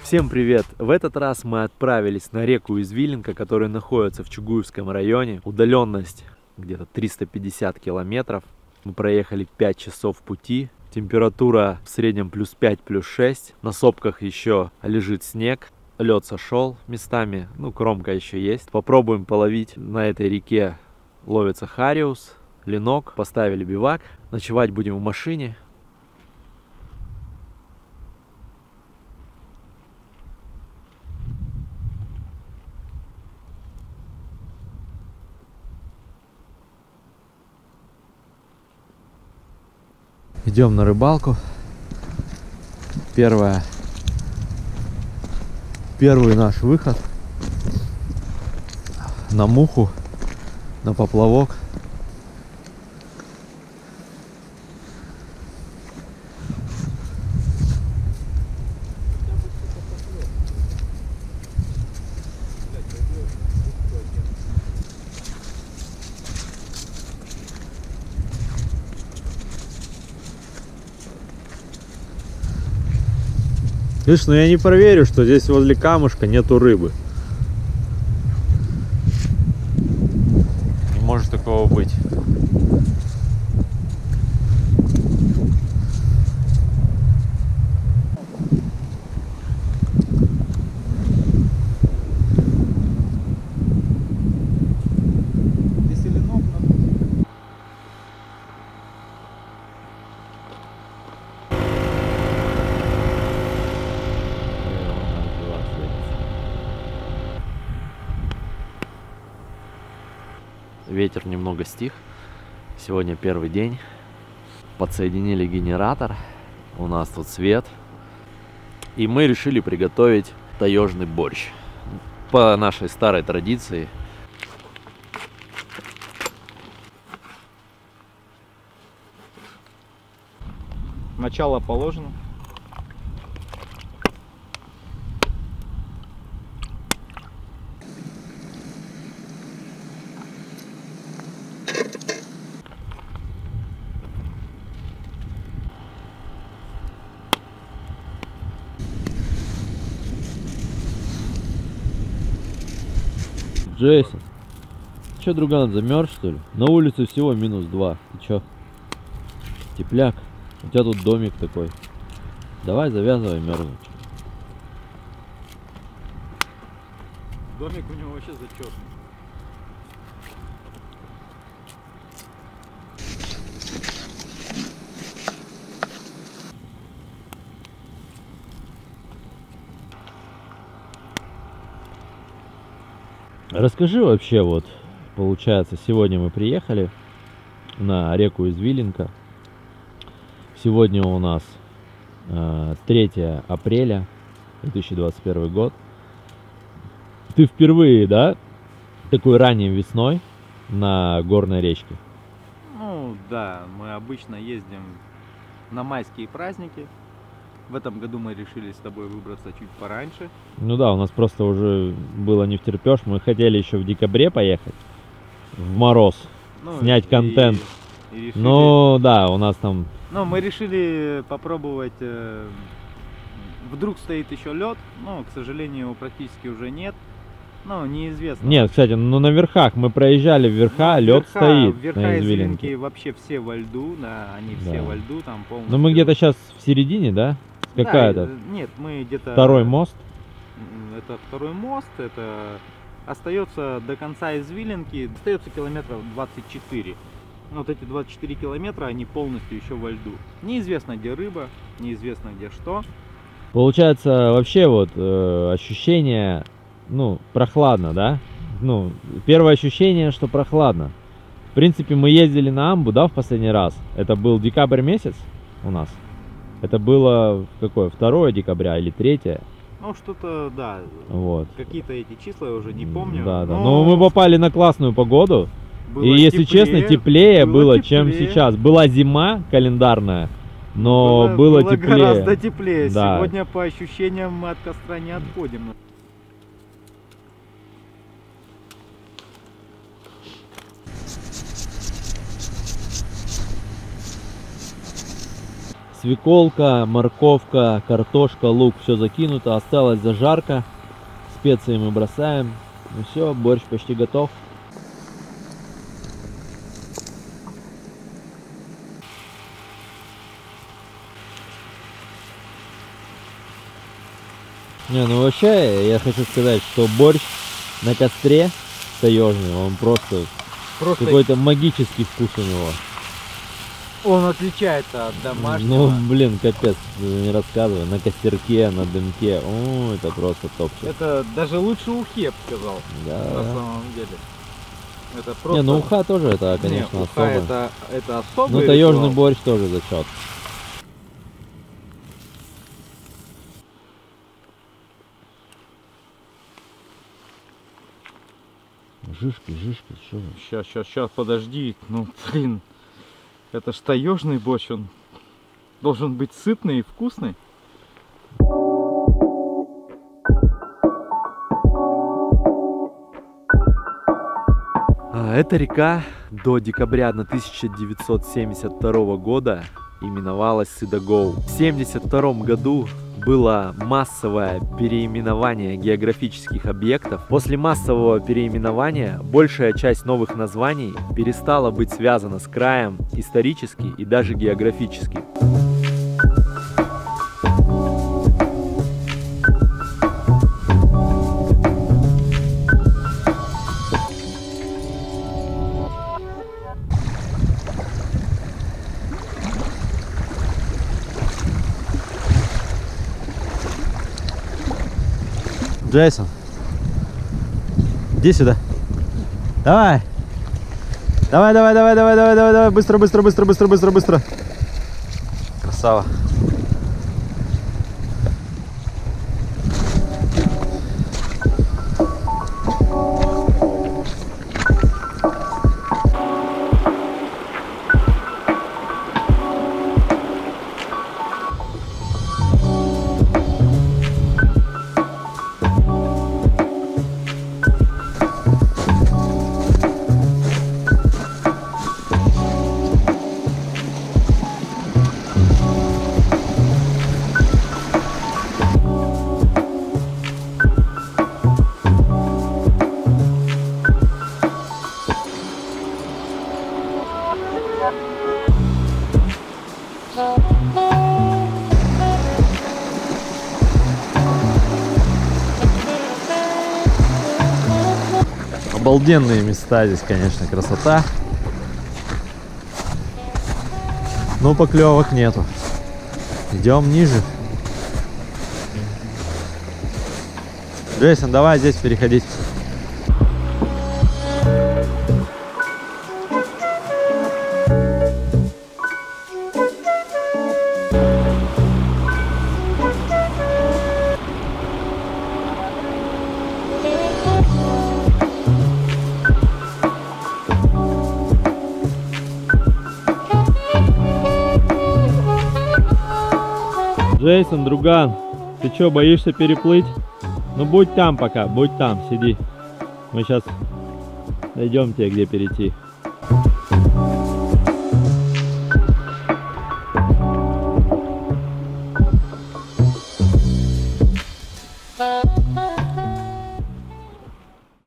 Всем привет! В этот раз мы отправились на реку Извилинка, которая находится в Чугуевском районе. Удаленность где-то 350 километров. Мы проехали 5 часов пути. Температура в среднем плюс 5, плюс 6. На сопках еще лежит снег. Лед сошел местами, кромка еще есть. Попробуем половить. На этой реке ловится хариус, ленок. Поставили бивак. Ночевать будем в машине. Идем на рыбалку. Первый наш выход на муху, на поплавок. Видишь, но я не проверю, что здесь возле камушка нету рыбы. Не может такого быть. Ветер немного стих. Сегодня первый день. Подсоединили генератор. У нас тут свет. И мы решили приготовить таежный борщ. По нашей старой традиции. Начало положено. Джейсон, че, друган, замерз, что ли? На улице всего -2. Ты че? Тепляк. У тебя тут домик такой. Давай завязывай мерзнуть. Домик у него вообще зачетный. Расскажи вообще, вот, получается, сегодня мы приехали на реку Извилинка. Сегодня у нас 3 апреля 2021 год. Ты впервые, да, такой ранней весной на горной речке? Ну да, мы обычно ездим на майские праздники. В этом году мы решили с тобой выбраться чуть пораньше. Ну да, у нас просто уже было не втерпешь. Мы хотели еще в декабре поехать в мороз, снять контент. И решили... Ну да, у нас там... Ну, мы решили попробовать... Вдруг стоит еще лед, но, к сожалению, его практически уже нет. Ну, неизвестно. Нет, кстати, ну на верхах мы проезжали, лед стоит. Верха Извилинки вообще все во льду, да, они все во льду, там полностью. Ну мы где-то сейчас в середине, да? Какая-то? Да, нет, мы где-то... Второй мост? Это второй мост, это остается до конца Извилинки, остается километров 24. Вот эти 24 километра, они полностью еще во льду. Неизвестно, где рыба, неизвестно, где что. Получается, вообще вот ощущение, прохладно, да? Первое ощущение, что прохладно. В принципе, мы ездили на Амбу, да, в последний раз. Это был декабрь месяц у нас. Это было какое? 2 декабря или 3? Ну, что-то, да. Вот. Какие-то эти числа я уже не помню. Да, да. Но мы попали на классную погоду. Было и, если честно, теплее было, чем теплее. сейчас. Была зима календарная, но было теплее. Гораздо теплее. Да. Сегодня, по ощущениям, мы от костра не отходим. Свеколка, морковка, картошка, лук, все закинуто. Осталась зажарка. Специи мы бросаем. Ну все, борщ почти готов. Не, ну вообще, я хочу сказать, что борщ на костре таежный, он просто какой-то магический вкус у него. Он отличается от домашнего. Ну, блин, капец, не рассказывай. На костерке, на дымке. О, это просто топчик. Это даже лучше ухи, я бы сказал. Да. На самом деле. Это просто... Не, ну уха тоже, это, конечно, не, особо. Это особый Ну, таежный ритуал. борщ тоже зачет. Жишки, что? Сейчас, подожди. Ну, блин. Это ж таежный борщ, он должен быть сытный и вкусный. Эта река до декабря 1972 года именовалась Сыдагоу. В 1972 году было массовое переименование географических объектов. После массового переименования большая часть новых названий перестала быть связана с краем исторически и даже географически. Джейсон, иди сюда. Давай. Давай. Быстро. Красава. Обалденные места здесь, конечно, красота. Но поклевок нету. Идем ниже. Джейсон, давай здесь переходить. Джейсон, друган, ты что, боишься переплыть? Ну будь там пока, будь там, сиди. Мы сейчас найдем тебе, где перейти.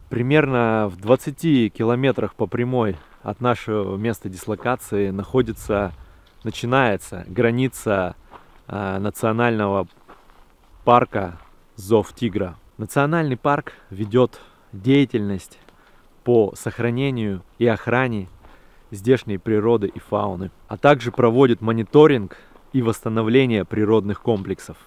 Примерно в 20 километрах по прямой от нашего места дислокации начинается граница национального парка Зов Тигра. Национальный парк ведет деятельность по сохранению и охране здешней природы и фауны, а также проводит мониторинг и восстановление природных комплексов.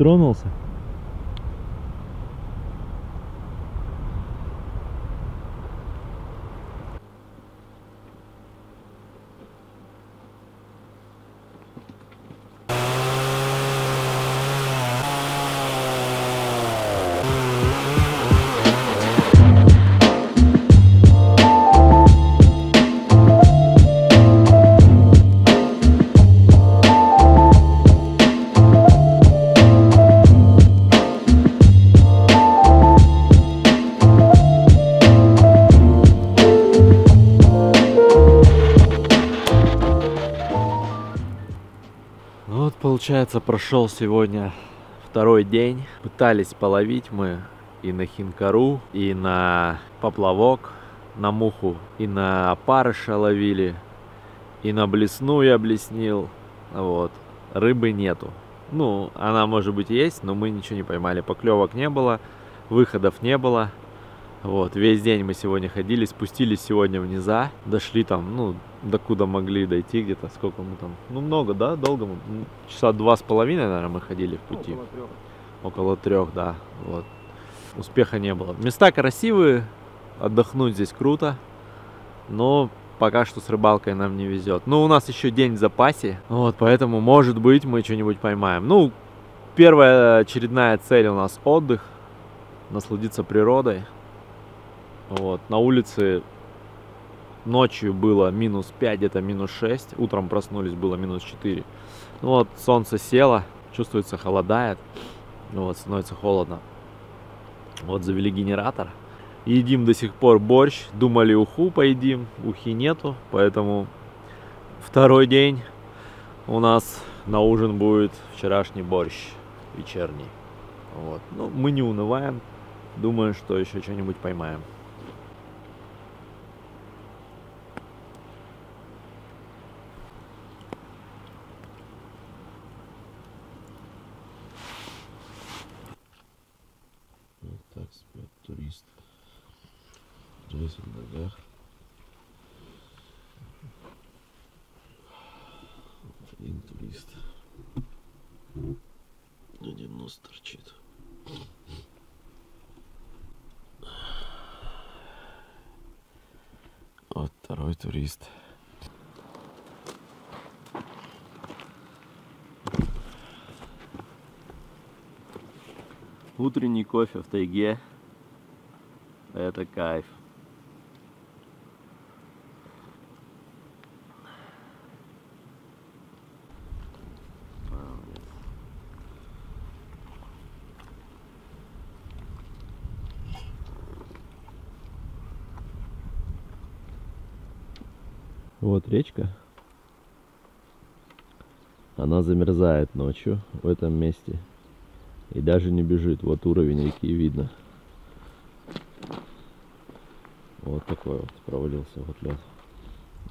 тронулся? Ну вот, получается, прошел сегодня второй день. Пытались половить мы и на хинкару, и на поплавок, на муху, и на опарыша ловили, и на блесну я блеснил. Вот. Рыбы нету. Ну, она, может быть, есть, но мы ничего не поймали. Поклевок не было, выходов не было. Вот, весь день мы сегодня ходили, спустились сегодня в низа, дошли там, ну, докуда могли дойти, где-то, сколько мы там, ну, много, да, долго мы, часа 2,5, наверное, мы ходили в пути. Около 3, да, вот. Успеха не было. Места красивые, отдохнуть здесь круто, но пока что с рыбалкой нам не везет. Ну, у нас еще день в запасе, вот, поэтому, может быть, мы что-нибудь поймаем. Ну, первая очередная цель у нас отдых, насладиться природой. Вот, на улице ночью было -5, где-то -6. Утром проснулись, было -4. Ну вот, солнце село, чувствуется, холодает. Вот, становится холодно. Вот, завели генератор. Едим до сих пор борщ. Думали, уху поедим. Ухи нету, поэтому второй день у нас на ужин будет вчерашний борщ вечерний. Вот. Ну, мы не унываем. Думаю, что еще что-нибудь поймаем. Так спят турист. Здесь в ногах. Один турист. Один нос торчит. Вот второй турист. Утренний кофе в тайге. Это кайф. Вот речка. Она замерзает ночью в этом месте. И даже не бежит. Вот уровень реки видно. Вот такой вот провалился вот лед.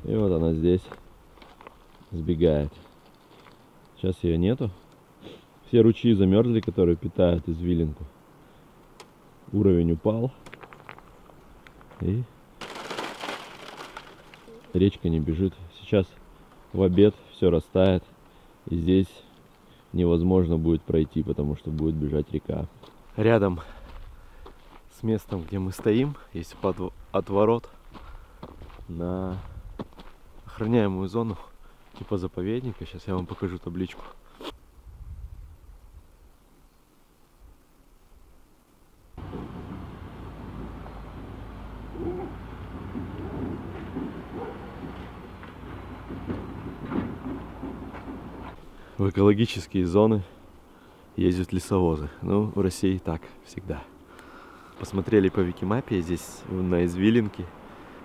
И вот она здесь сбегает. Сейчас ее нету. Все ручьи замерзли, которые питают извилинку. Уровень упал. И речка не бежит. Сейчас в обед все растает. И здесь невозможно будет пройти, потому что будет бежать река. Рядом с местом, где мы стоим, есть отворот на охраняемую зону типа заповедника. Сейчас я вам покажу табличку. В экологические зоны ездят лесовозы. Ну, в России так всегда. Посмотрели по Викимапе, здесь на извилинке,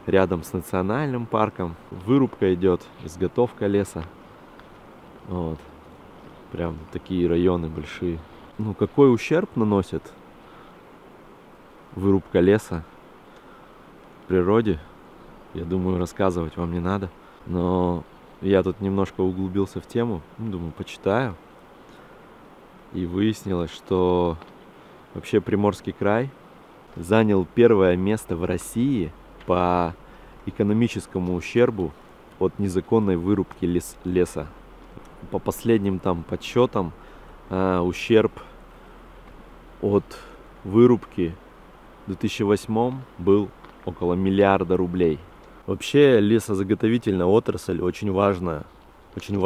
рядом с национальным парком. Вырубка идет, изготовка леса. Вот. Прям такие районы большие. Ну, какой ущерб наносит вырубка леса природе, я думаю, рассказывать вам не надо. Но я тут немножко углубился в тему, думаю, почитаю. И выяснилось, что вообще Приморский край занял первое место в России по экономическому ущербу от незаконной вырубки леса. По последним там подсчетам ущерб от вырубки в 2008 был около миллиарда рублей. Вообще лесозаготовительная отрасль очень важная. Очень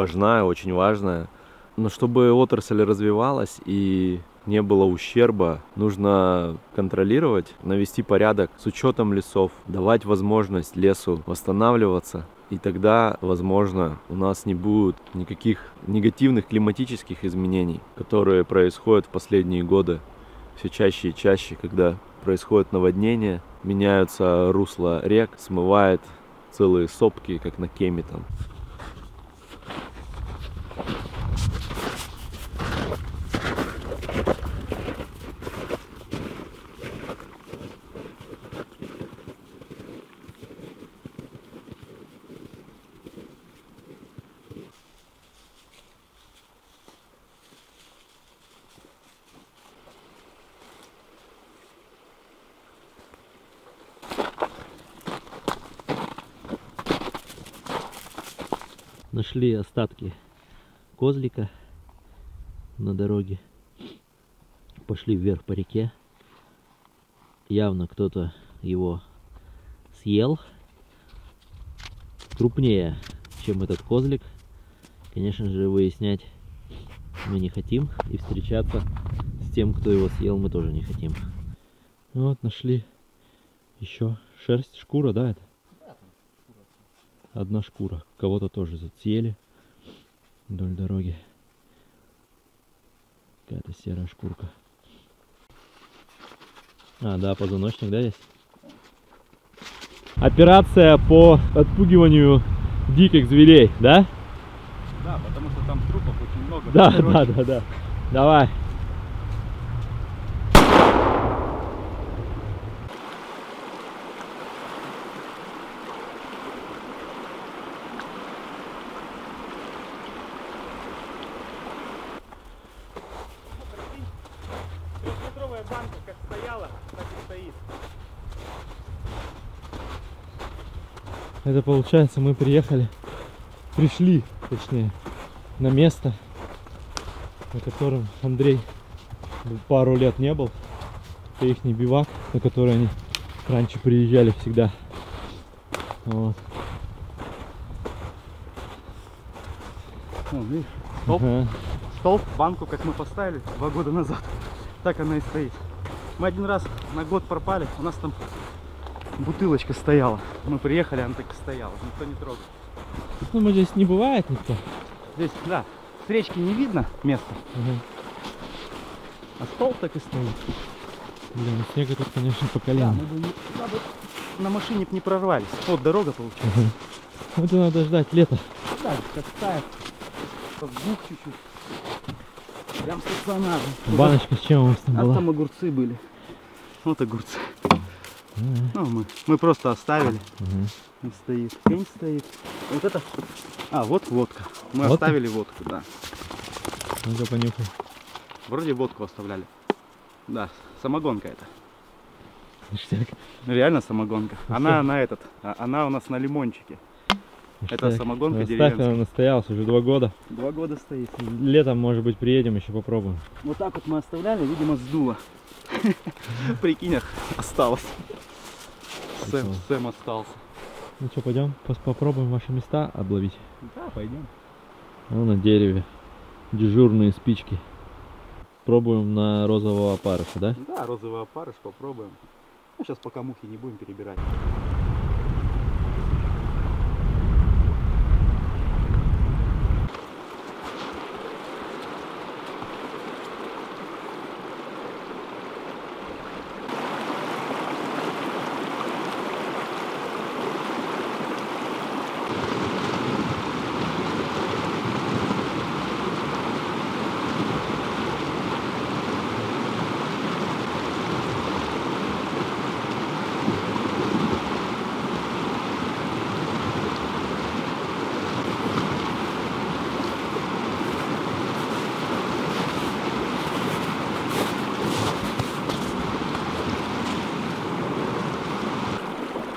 важная. Но чтобы отрасль развивалась и не было ущерба, нужно контролировать, навести порядок с учетом лесов, давать возможность лесу восстанавливаться. И тогда, возможно, у нас не будет никаких негативных климатических изменений, которые происходят в последние годы все чаще и чаще, когда происходит наводнение, меняются русла рек, смывает целые сопки, как на Кеме там. Нашли остатки козлика на дороге. Пошли вверх по реке. Явно кто-то его съел. Крупнее, чем этот козлик. Конечно же, выяснять мы не хотим. И встречаться с тем, кто его съел, мы тоже не хотим. Вот, нашли еще шерсть, шкура, да, это? Одна шкура. Кого-то тоже съели вдоль дороги. Какая-то серая шкурка. А, да, позвоночник, да, есть? Операция по отпугиванию диких зверей, да? Да, потому что там трупов очень много. Да. Давай. Трехлитровая банка как стояла, так и стоит. Это получается, мы пришли, точнее, на место, на котором Андрей пару лет не был. Это ихний бивак, на который они раньше приезжали всегда. Вот. Вон, видишь, столб, Ага. столб, банку, как мы поставили 2 года назад, так она и стоит. Мы один раз на год пропали, у нас там бутылочка стояла. Мы приехали, она так и стояла, никто не трогал. Ну, здесь не бывает никто. Здесь, да, с речки не видно места, Ага. а столб так и стоит. Блин, снега тут, конечно, по Да, колено. мы бы туда бы на машине б не прорвались. Вот дорога получается. Ага. Вот и надо ждать лета. Да, как тает. Подбух чуть-чуть. Прям стационарно. Баночка с чем у вас там А была? там огурцы были. Вот огурцы. Ага. Ну, мы просто оставили. Ага. Он стоит. Пень стоит. Вот это. А, вот водка. Мы Водка? оставили водку, да. Ну-ка понюхай. Вроде водку оставляли. Да, самогонка это. Ништяк. Реально самогонка. Она на этот. Она у нас на лимончике. Это Ништяк. самогонка Оставь, деревенская. она настоялась уже 2 года. 2 года стоит. Летом, может быть, приедем, еще попробуем. Вот так вот мы оставляли, видимо, сдуло. Прикинь, осталось. Сэм остался. Ну что, пойдем попробуем ваши места обловить. Да, пойдем. Ну, на дереве дежурные спички. Пробуем на розового опарыша, да? Да, розовый опарыш попробуем. Ну, сейчас пока мухи не будем перебирать.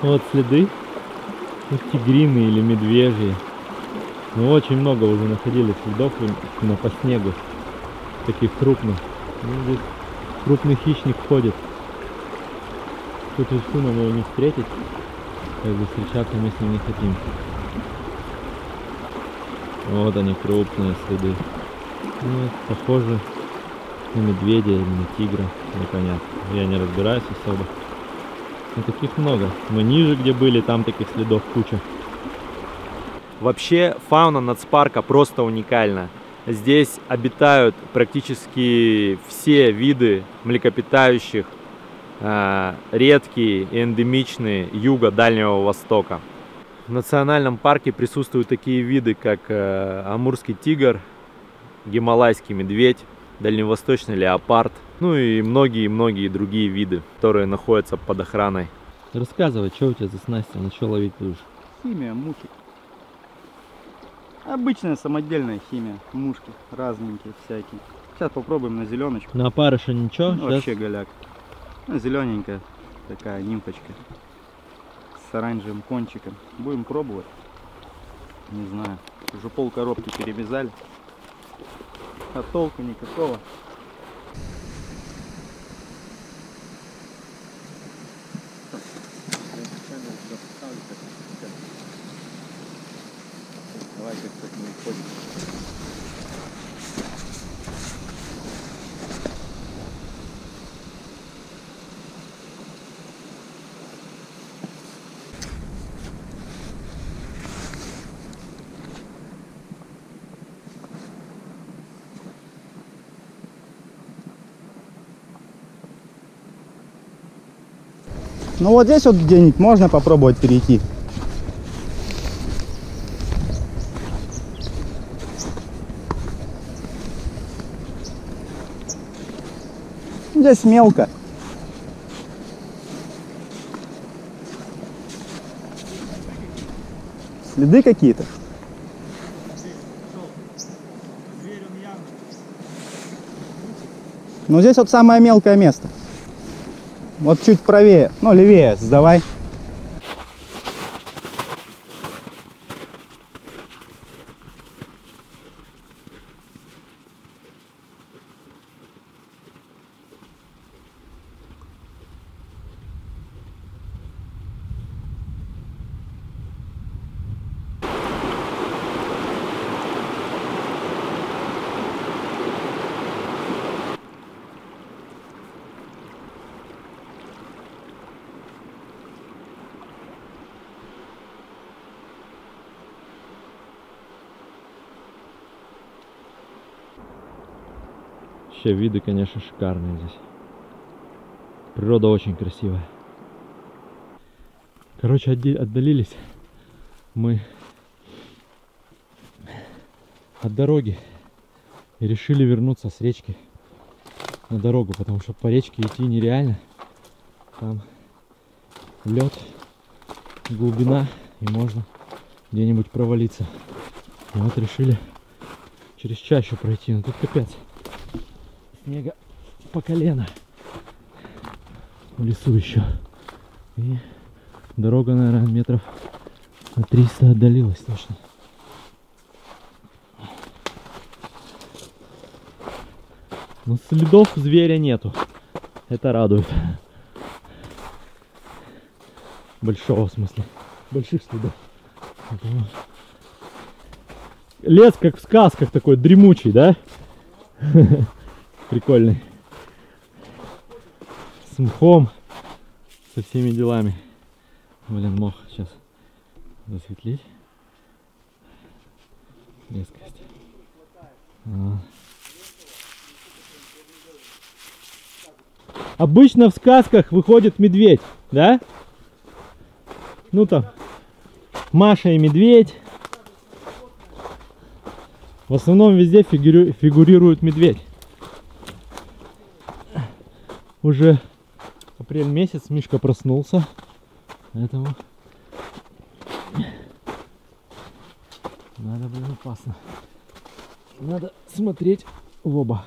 Вот следы. Вот тигриные или медвежьи. Ну, очень много уже находили следов именно по снегу. Таких крупных. Ну, здесь крупный хищник ходит. Тут решил нам его не встретить, как бы встречаться мы с ним не хотим. Вот они, крупные следы. Ну, похоже на медведя или на тигра, непонятно. Я не разбираюсь особо. Но таких много. Мы ниже, где были, там таких следов куча. Вообще фауна нацпарка просто уникальна. Здесь обитают практически все виды млекопитающих, редкие и эндемичные юга Дальнего Востока. В национальном парке присутствуют такие виды, как амурский тигр, гималайский медведь, дальневосточный леопард, ну и многие-многие другие виды, которые находятся под охраной. Рассказывай, что у тебя за снасти, на что ловить будешь? Химия, мухи. Обычная самодельная химия, мушки, разненькие всякие. Сейчас попробуем на зеленочку. На опарыша ничего? Ну, вообще голяк. Ну, зелененькая такая нимфочка с оранжевым кончиком. Будем пробовать. Не знаю. Уже пол коробки перевязали. А толку никакого. Давай как-то не уходим. Ну вот здесь вот где-нибудь можно попробовать перейти. Здесь мелко. Следы какие-то. Ну здесь вот самое мелкое место. Вот чуть правее, ну левее сдавай. Вообще виды, конечно, шикарные здесь. Природа очень красивая. Короче, отдалились мы от дороги и решили вернуться с речки на дорогу, потому что по речке идти нереально. Там лед, глубина, и можно где-нибудь провалиться. И вот решили через чащу пройти, но тут капец. Снега по колено в лесу еще. И дорога, наверное, метров на 300 отдалилась точно. Но следов зверя нету. Это радует. Большого, в смысле. Больших следов. Лес как в сказках такой дремучий, да? Прикольный. С мхом, со всеми делами. Блин, мох сейчас засветлить. Резкость. Обычно в сказках выходит медведь, да? Ну там Маша и медведь. В основном везде фигурирует медведь. Уже апрель месяц, Мишка проснулся, поэтому надо, блин, опасно. Надо смотреть в оба.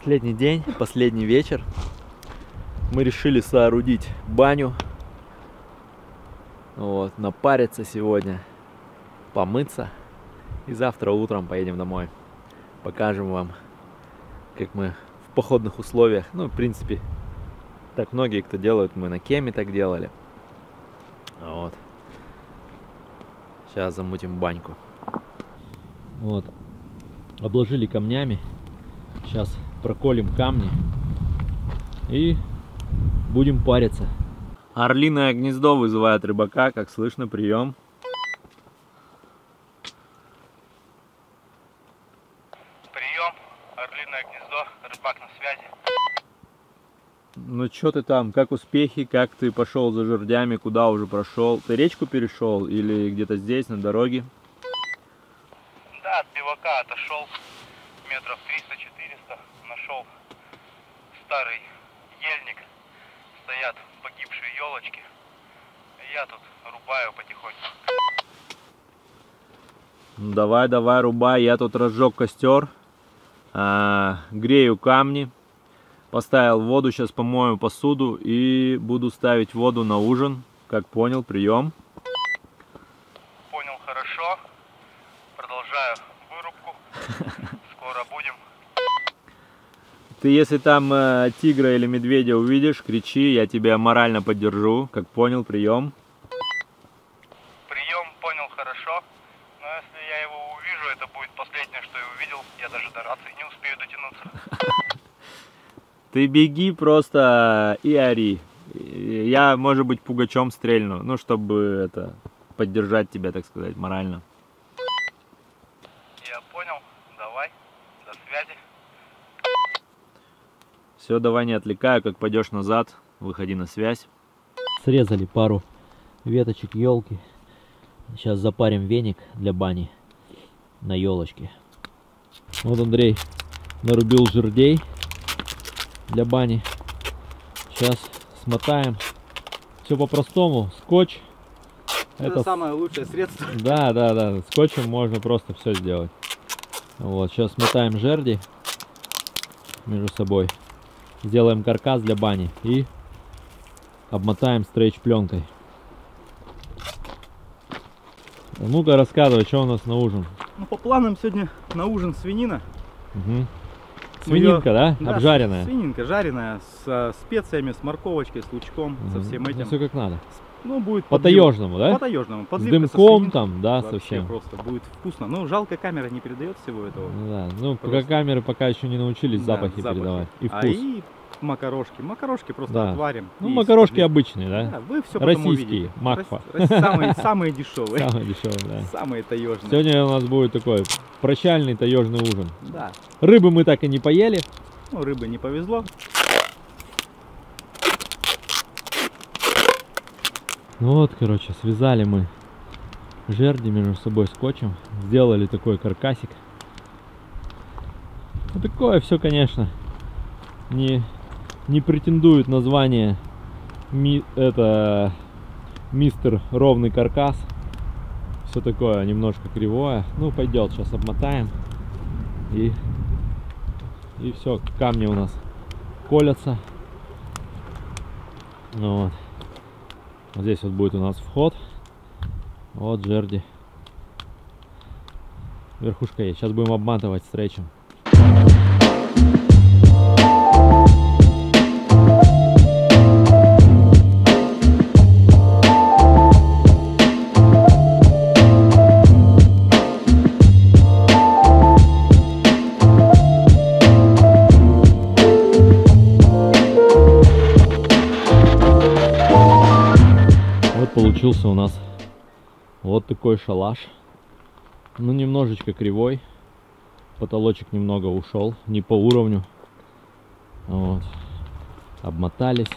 Последний день, последний вечер. Мы решили соорудить баню. Вот, напариться сегодня, помыться. И завтра утром поедем домой. Покажем вам, как мы в походных условиях. Ну, в принципе, так многие, кто делают, мы на Кеме так делали. Вот. Сейчас замутим баньку. Вот. Обложили камнями. Сейчас проколем камни. И будем париться. Орлиное гнездо вызывает рыбака, как слышно, прием. Прием, орлиное гнездо, рыбак на связи. Ну что ты там, как успехи, как ты пошел за жердями, куда уже прошел? Ты речку перешел или где-то здесь, на дороге? Да, от бивака отошел метров 300-400, нашел старый ельник, стоят погибшие елочки, и я тут рубаю потихоньку. Давай, давай, рубай, я тут разжег костер, грею камни, поставил воду, сейчас помою посуду и буду ставить воду на ужин, как понял, прием. Понял, хорошо, продолжаю вырубку, скоро будем. Ты если там тигра или медведя увидишь, кричи, я тебя морально поддержу, как понял, прием. Прием, понял, хорошо, но если я его увижу, это будет последнее, что я увидел, я даже до рации не успею дотянуться. Ты беги просто и ори. Я, может быть, пугачом стрельну, ну, чтобы это поддержать тебя, так сказать, морально. Я понял, давай, до связи. Все, давай, не отвлекаю, как пойдешь назад, выходи на связь. Срезали пару веточек елки. Сейчас запарим веник для бани на елочке. Вот Андрей нарубил жердей для бани. Сейчас смотаем. Все по-простому. Скотч. Это самое лучшее средство. Да. Скотчем можно просто все сделать. Вот. Сейчас смотаем жерди между собой. Сделаем каркас для бани и обмотаем стрейч-пленкой. Ну-ка, рассказывай, что у нас на ужин. Ну, по планам сегодня на ужин свинина. Угу. Свининка, да? Да, обжаренная? Свининка жареная, с специями, с морковочкой, с лучком, со всем этим. Все как надо. Ну, будет по-таежному, да? По-таежному. С дымком там, да, вообще совсем. просто будет вкусно. Ну, жалко, камера не передает всего этого. Да, ну, пока камеры пока еще не научились запахи передавать. И вкус. И макарошки. Макарошки просто отварим. Ну, макарошки обычные, да? Да, вы все российские, Макфа. Самые дешевые. Самые дешевые, да. Самые таежные. Сегодня у нас будет такой прощальный таежный ужин. Да. Рыбы мы так и не поели. Ну, рыбы не повезло. Ну вот, короче, связали мы жерди между собой скотчем. Сделали такой каркасик. Ну, такое все, конечно, не претендует на звание это мистер ровный каркас. Все такое немножко кривое. Ну, пойдет, сейчас обмотаем. И все, камни у нас колятся. Вот. Вот здесь вот будет у нас вход. Вот жерди. Верхушка есть. Сейчас будем обматывать стрейчем. Получился у нас вот такой шалаш. Ну, немножечко кривой. Потолочек немного ушел, не по уровню. Вот. Обмотались.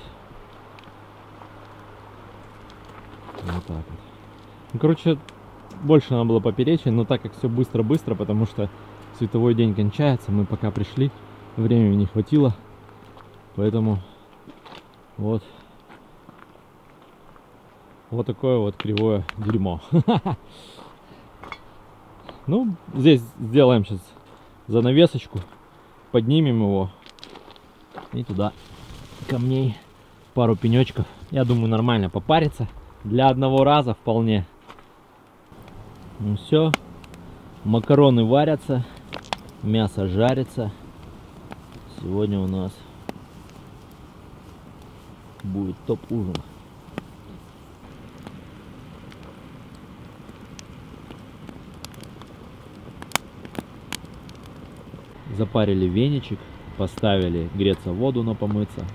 Вот так вот. Ну, короче, больше надо было поперечь, но так как все быстро-быстро, потому что световой день кончается, мы пока пришли, времени не хватило. Поэтому вот. Вот такое вот кривое дерьмо. Ну, здесь сделаем сейчас занавесочку, поднимем его И туда камней, пару пенечков. Я думаю, нормально попариться. Для одного раза вполне. Ну все. Макароны варятся. Мясо жарится. Сегодня у нас будет топ-ужин. Запарили веничек, поставили греться воду на помыться.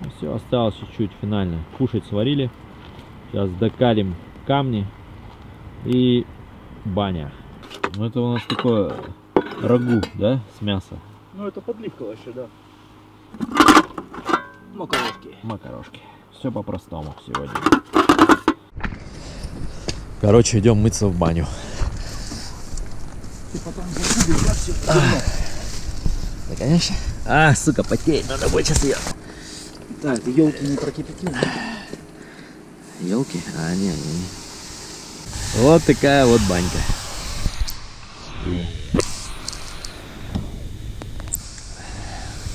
И все, осталось чуть-чуть финально. Кушать сварили. Сейчас докалим камни и баня. Ну это у нас такое рагу, да, с мяса? Ну это подливка вообще, да. Макарошки. Макарошки. Все по-простому сегодня. Короче, идем мыться в баню. Ты потом все. Да, конечно. А, сука, потеет, надо будет сейчас ее. Да, это елки не прокипятил. Елки? А, не. Вот такая вот банька.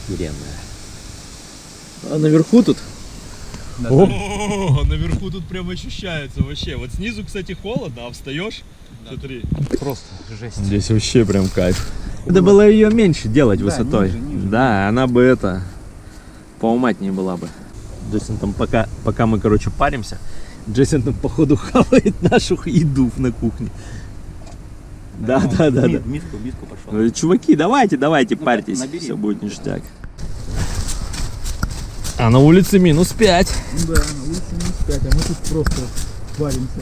Охеренная. А наверху тут? О, наверху тут прям ощущается вообще. Вот снизу, кстати, холодно, а встаешь, смотри. Просто жесть. Здесь вообще прям кайф. Надо было ее меньше делать высотой. ниже. Да, она бы это поуматнее была бы. Джейсон там пока мы, короче, паримся, Джейсон там походу хавает нашу еду на кухне. Да. Миску пошел. Чуваки, давайте, парьтесь, набери. все будет ништяк. А на улице -5. Да, на улице -5, а мы тут просто варимся.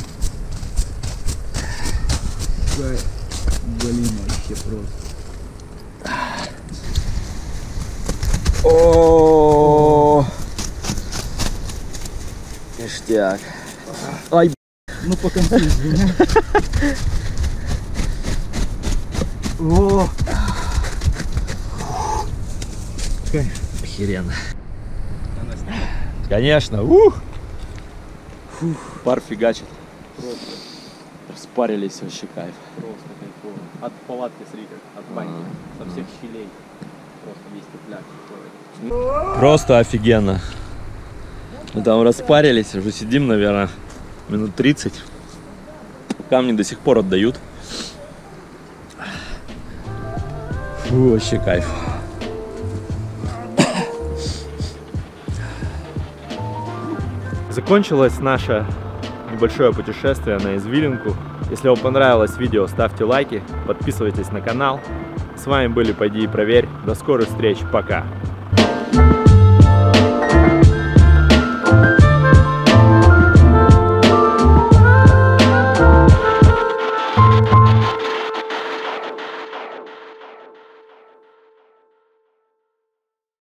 Блин, вообще просто. О, ништяк. Ай, Ну по концу извиняюсь. О! охеренно. Конечно. Ух. Пар фигачит. Просто, Распарились, вообще кайф. просто кайфово. От палатки, смотри, как от баньки, со всех щелей. Просто весь тепляк. Просто офигенно. Мы там распарились, уже сидим, наверное, минут 30. Камни до сих пор отдают. Фу, вообще кайф. Закончилось наше небольшое путешествие на извилинку. Если вам понравилось видео, ставьте лайки, подписывайтесь на канал. С вами были Пойди и проверь. До скорых встреч. Пока.